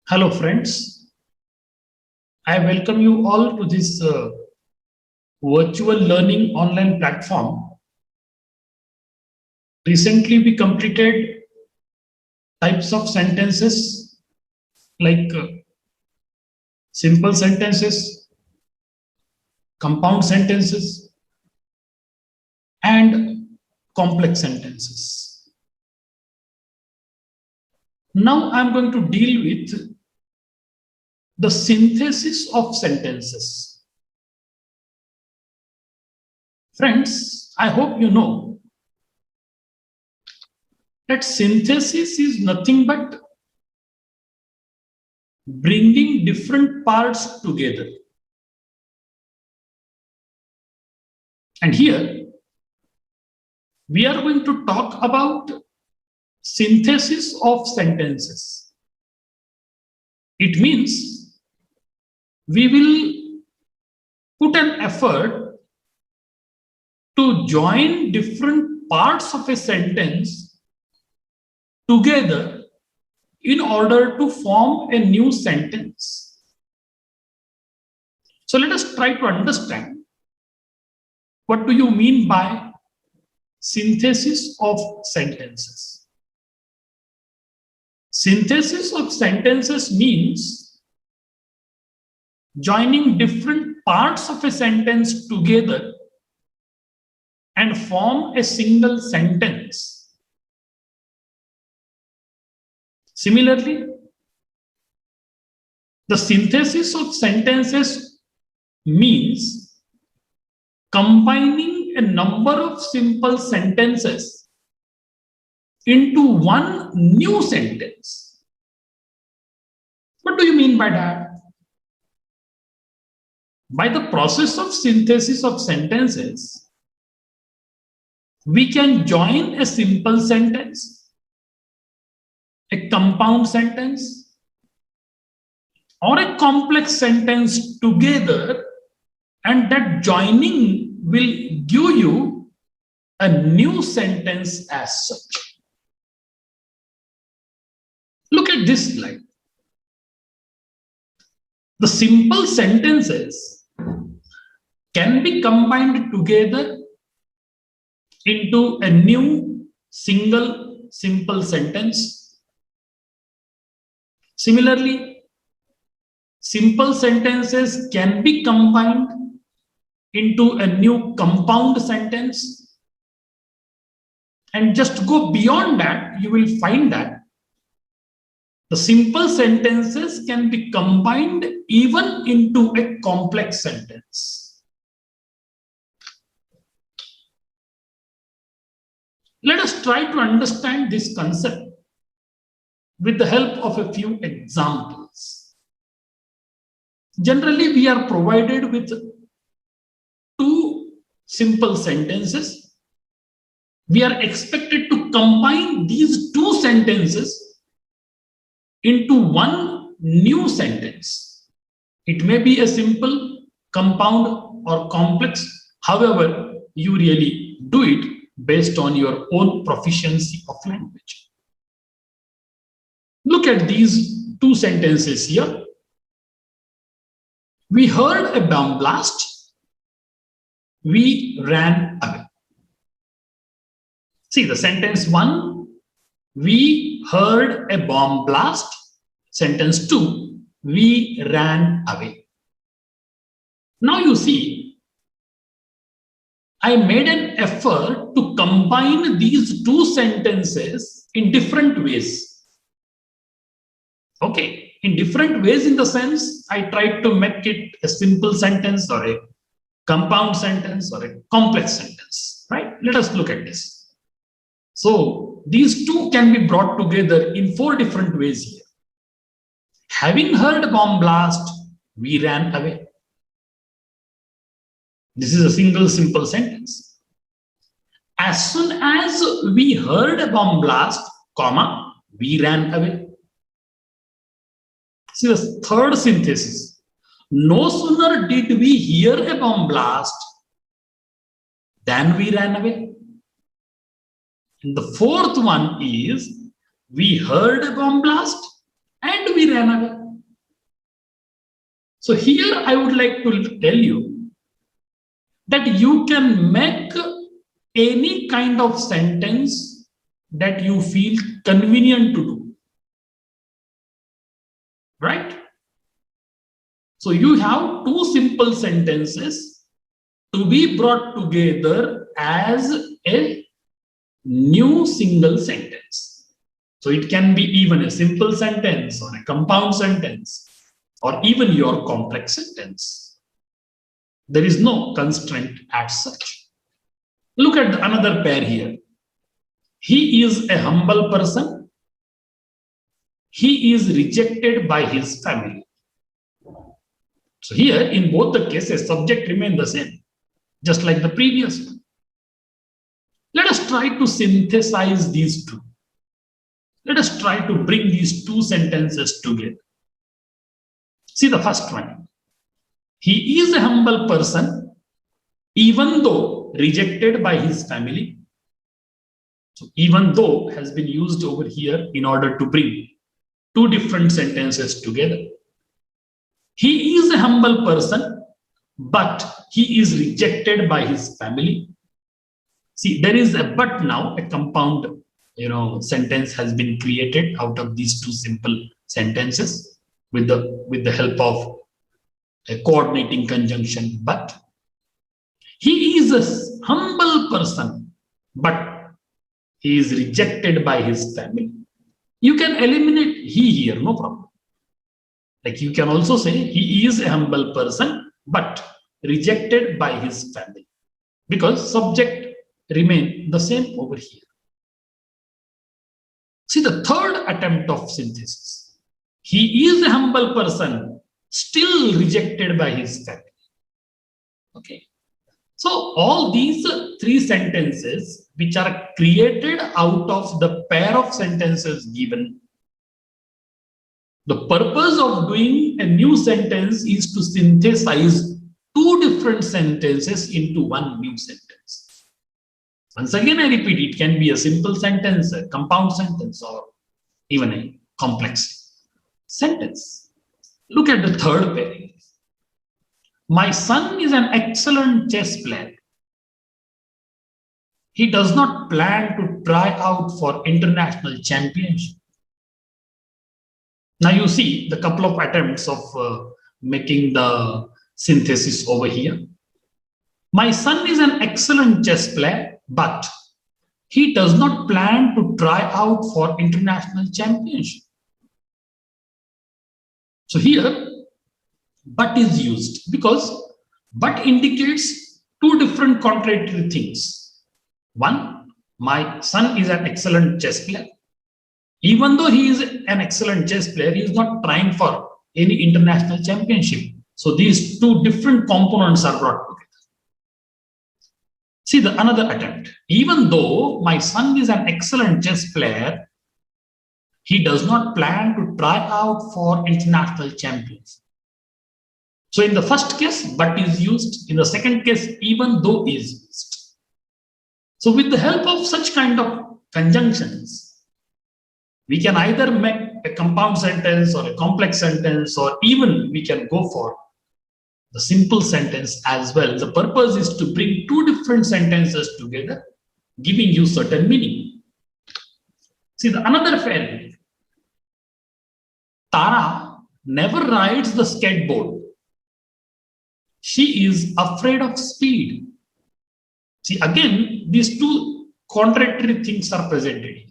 Hello, friends. I welcome you all to this virtual learning online platform. Recently, we completed types of sentences like simple sentences, compound sentences, and complex sentences. Now, I'm going to deal with the synthesis of sentences. Friends, I hope you know that synthesis is nothing but bringing different parts together. And here we are going to talk about synthesis of sentences. It means we will put an effort to join different parts of a sentence together in order to form a new sentence. So let us try to understand what do you mean by synthesis of sentences. Synthesis of sentences means joining different parts of a sentence together and form a single sentence. Similarly, the synthesis of sentences means combining a number of simple sentences into one new sentence. What do you mean by that? By the process of synthesis of sentences, we can join a simple sentence, a compound sentence, or a complex sentence together, and that joining will give you a new sentence as such. Look at this slide. The simple sentences can be combined together into a new single simple sentence. Similarly, simple sentences can be combined into a new compound sentence. And just go beyond that, you will find that the simple sentences can be combined even into a complex sentence. Let us try to understand this concept with the help of a few examples. Generally, we are provided with two simple sentences. We are expected to combine these two sentences into one new sentence. It may be a simple, compound, or complex. However, you really do it based on your own proficiency of language. Look at these two sentences here. We heard a bomb blast. We ran away. See the sentence one, we heard a bomb blast. Sentence two, we ran away. Now you see, I made an effort to combine these two sentences in different ways. Okay, in different ways in the sense, I tried to make it a simple sentence or a compound sentence or a complex sentence, right? Let us look at this. So these two can be brought together in four different ways here. Having heard a bomb blast, we ran away. This is a single simple sentence. As soon as we heard a bomb blast, comma, we ran away. See the third synthesis. No sooner did we hear a bomb blast than we ran away. And the fourth one is we heard a bomb blast and we ran away. So here I would like to tell you that you can make any kind of sentence that you feel convenient to do, right? So you have two simple sentences to be brought together as a new single sentence. So it can be even a simple sentence or a compound sentence or even your complex sentence. There is no constraint as such. Look at another pair here. He is a humble person. He is rejected by his family. So here in both the cases, subject remain the same, just like the previous one. Let us try to synthesize these two. Let us try to bring these two sentences together. See the first one. He is a humble person, even though rejected by his family. So even though has been used over here in order to bring two different sentences together. He is a humble person, but he is rejected by his family. See, there is a but now, a compound, sentence has been created out of these two simple sentences with the help of a coordinating conjunction. But he is a humble person, but he is rejected by his family. You can eliminate he here, no problem. Like you can also say he is a humble person, but rejected by his family, because subject remain the same over here. See the third attempt of synthesis. He is a humble person, still rejected by his family. Okay. So all these three sentences, which are created out of the pair of sentences given, the purpose of doing a new sentence is to synthesize two different sentences into one new sentence. Once again, I repeat, it can be a simple sentence, a compound sentence, or even a complex sentence. Look at the third pairing. My son is an excellent chess player. He does not plan to try out for international championship. Now you see the couple of attempts of making the synthesis over here. My son is an excellent chess player, but he does not plan to try out for international championship. So here, but is used because but indicates two different contradictory things. One, my son is an excellent chess player. Even though he is an excellent chess player, he is not trying for any international championship. So these two different components are brought together. See the another attempt. Even though my son is an excellent chess player, he does not plan to try out for international champions. So in the first case, but is used. In the second case, even though is used. So with the help of such kind of conjunctions, we can either make a compound sentence or a complex sentence, or even we can go for the simple sentence as well. The purpose is to bring two different sentences together, giving you certain meaning. See the another fairy. Tara never rides the skateboard. She is afraid of speed. See again, these two contradictory things are presented here.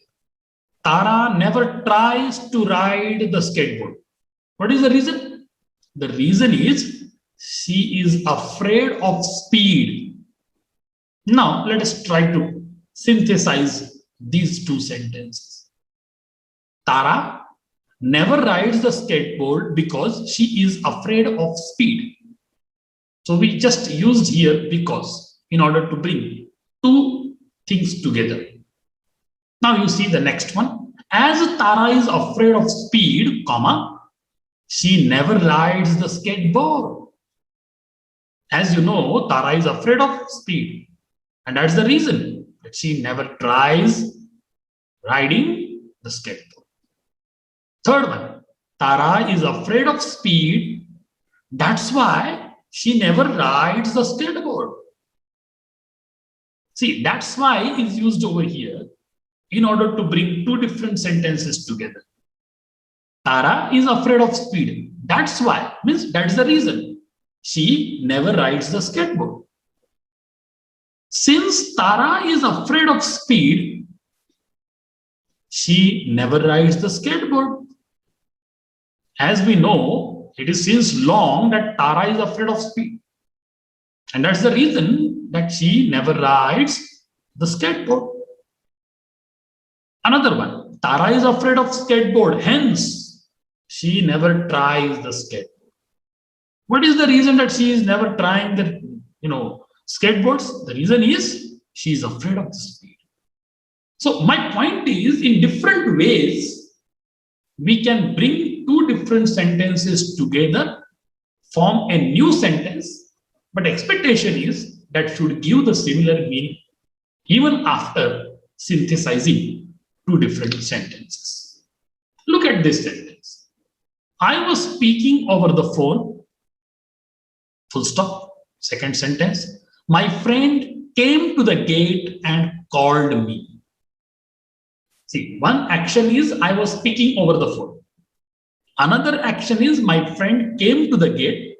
Tara never tries to ride the skateboard. What is the reason? The reason is she is afraid of speed. Now let us try to synthesize these two sentences. Tara never rides the skateboard because she is afraid of speed. So we just used here because in order to bring two things together. Now you see the next one. As Tara is afraid of speed, comma, she never rides the skateboard. As you know, Tara is afraid of speed. And that's the reason that she never tries riding the skateboard. Third one, Tara is afraid of speed That's why she never rides the skateboard. See, that's why it's used over here in order to bring two different sentences together. Tara is afraid of speed. That's why, means that's the reason. She never rides the skateboard. Since Tara is afraid of speed, she never rides the skateboard. As we know, it is since long that Tara is afraid of speed. And that's the reason that she never rides the skateboard. Another one, Tara is afraid of skateboard, hence she never tries the skateboard. What is the reason that she is never trying the skateboards? The reason is she is afraid of the speed. So my point is, in different ways, we can bring two different sentences together, form a new sentence, but expectation is that should give the similar meaning even after synthesizing two different sentences. Look at this sentence. I was speaking over the phone, full stop, second sentence. My friend came to the gate and called me. See, one action is I was speaking over the phone. Another action is my friend came to the gate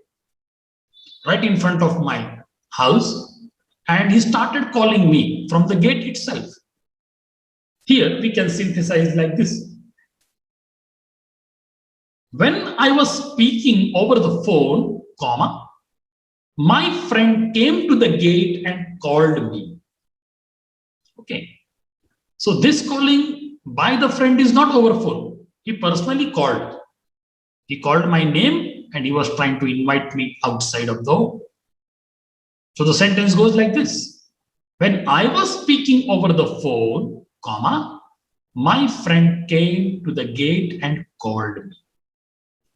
right in front of my house and he started calling me from the gate itself. Here we can synthesize like this. When I was speaking over the phone, comma, my friend came to the gate and called me. Okay. So this calling by the friend is not over phone. He personally called. He called my name and he was trying to invite me outside of the home. So the sentence goes like this. When I was speaking over the phone, comma, my friend came to the gate and called me.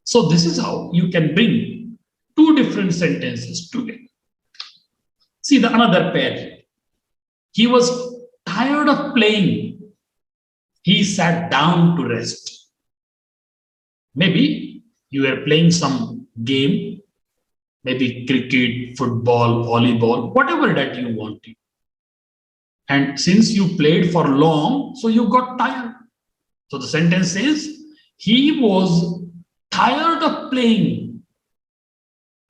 So this is how you can bring two different sentences together. See the another pair. He was tired of playing. He sat down to rest. Maybe you were playing some game, maybe cricket, football, volleyball, whatever that you wanted. And since you played for long, so you got tired. So the sentence says, he was tired of playing,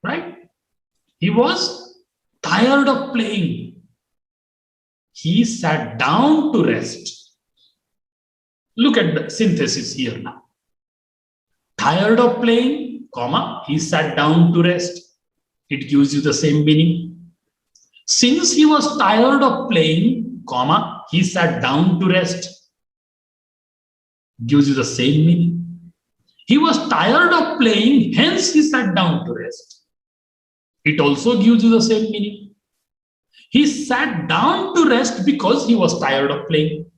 right? He was tired of playing. He sat down to rest. Look at the synthesis here now. Tired of playing, comma, he sat down to rest. It gives you the same meaning. Since he was tired of playing, comma, he sat down to rest. Gives you the same meaning. He was tired of playing, hence he sat down to rest. It also gives you the same meaning. He sat down to rest because he was tired of playing.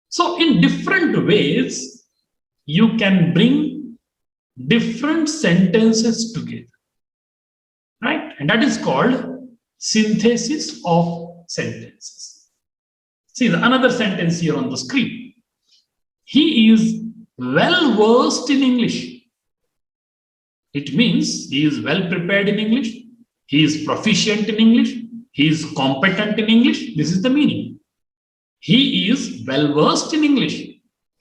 So in different ways, you can bring different sentences together, right? And that is called synthesis of sentences. See another sentence here on the screen. He is well versed in English. It means he is well prepared in English. He is proficient in English. He is competent in English. This is the meaning. He is well versed in English.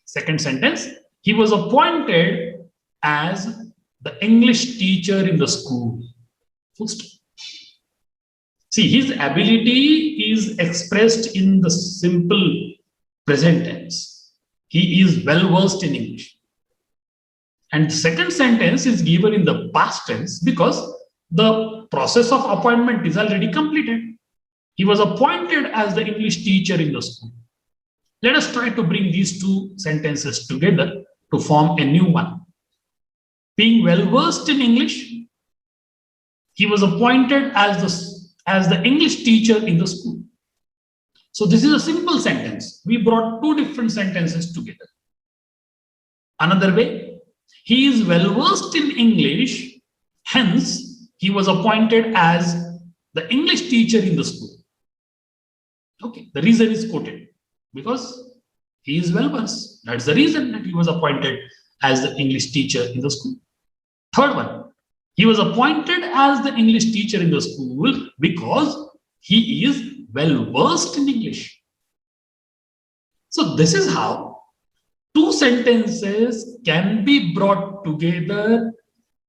Second sentence, he was appointed as the English teacher in the school. Full stop. See, his ability is expressed in the simple present tense. He is well versed in English. And the second sentence is given in the past tense because the process of appointment is already completed. He was appointed as the English teacher in the school. Let us try to bring these two sentences together to form a new one. Being well versed in English, he was appointed as the English teacher in the school. So this is a simple sentence. We brought two different sentences together. Another way, he is well versed in English, hence he was appointed as the English teacher in the school. Okay, the reason is quoted because he is well versed. That's the reason that he was appointed as the English teacher in the school. Third one, He was appointed as the English teacher in the school because he is well versed in English. So this is how two sentences can be brought together,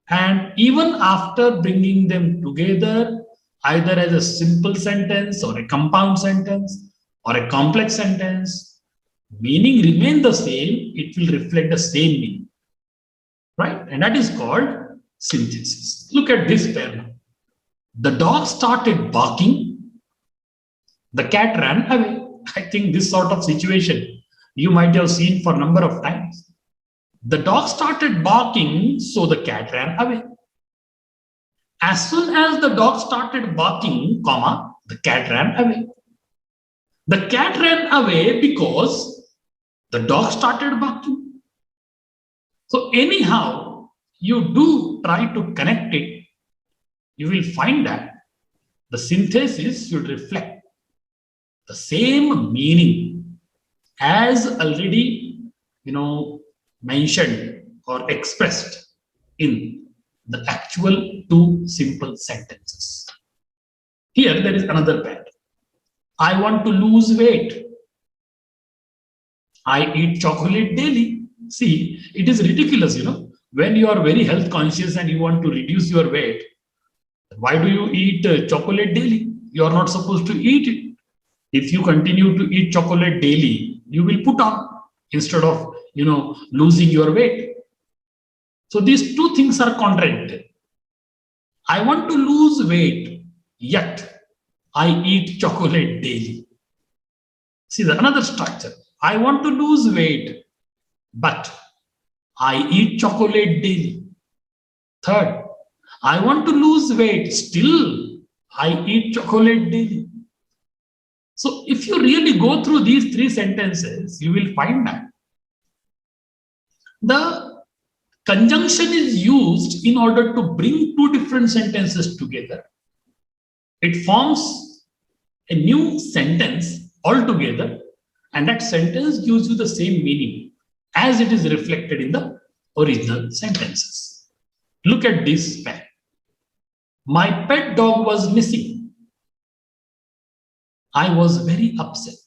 and even after bringing them together, either as a simple sentence or a compound sentence or a complex sentence, meaning remain the same, it will reflect the same meaning, right? And that is called synthesis. Look at this pair now. The dog started barking, the cat ran away. I think this sort of situation you might have seen for a number of times. The dog started barking, so the cat ran away. As soon as the dog started barking, comma, the cat ran away. The cat ran away because the dog started barking. So anyhow, you do try to connect it, you will find that the synthesis should reflect the same meaning as already, mentioned or expressed in the actual two simple sentences. Here there is another pair. I want to lose weight. I eat chocolate daily. See, it is ridiculous, when you are very health conscious and you want to reduce your weight, why do you eat chocolate daily? You are not supposed to eat it. If you continue to eat chocolate daily, you will put on instead of, losing your weight. So these two things are contradictory. I want to lose weight, yet I eat chocolate daily. See another structure. I want to lose weight, but I eat chocolate daily. Third, I want to lose weight, still I eat chocolate daily. So if you really go through these three sentences, you will find that the conjunction is used in order to bring two different sentences together. It forms a new sentence altogether, and that sentence gives you the same meaning as it is reflected in the original sentences. Look at this pair. My pet dog was missing. I was very upset.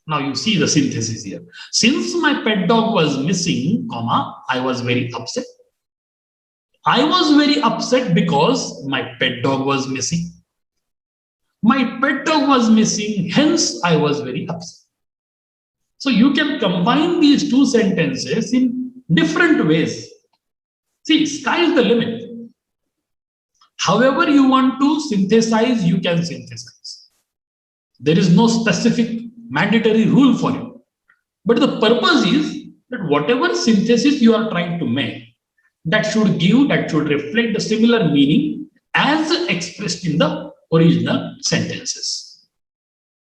Now you see the synthesis here. Since my pet dog was missing, comma, I was very upset. I was very upset because my pet dog was missing. My pet dog was missing, hence I was very upset. So you can combine these two sentences in different ways. See, sky is the limit. However you want to synthesize, you can synthesize. There is no specific mandatory rule for you. But the purpose is that whatever synthesis you are trying to make, that should reflect the similar meaning as expressed in the original sentences.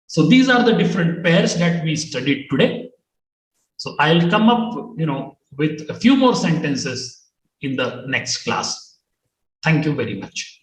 So these are the different pairs that we studied today. So I'll come up, with a few more sentences in the next class. Thank you very much.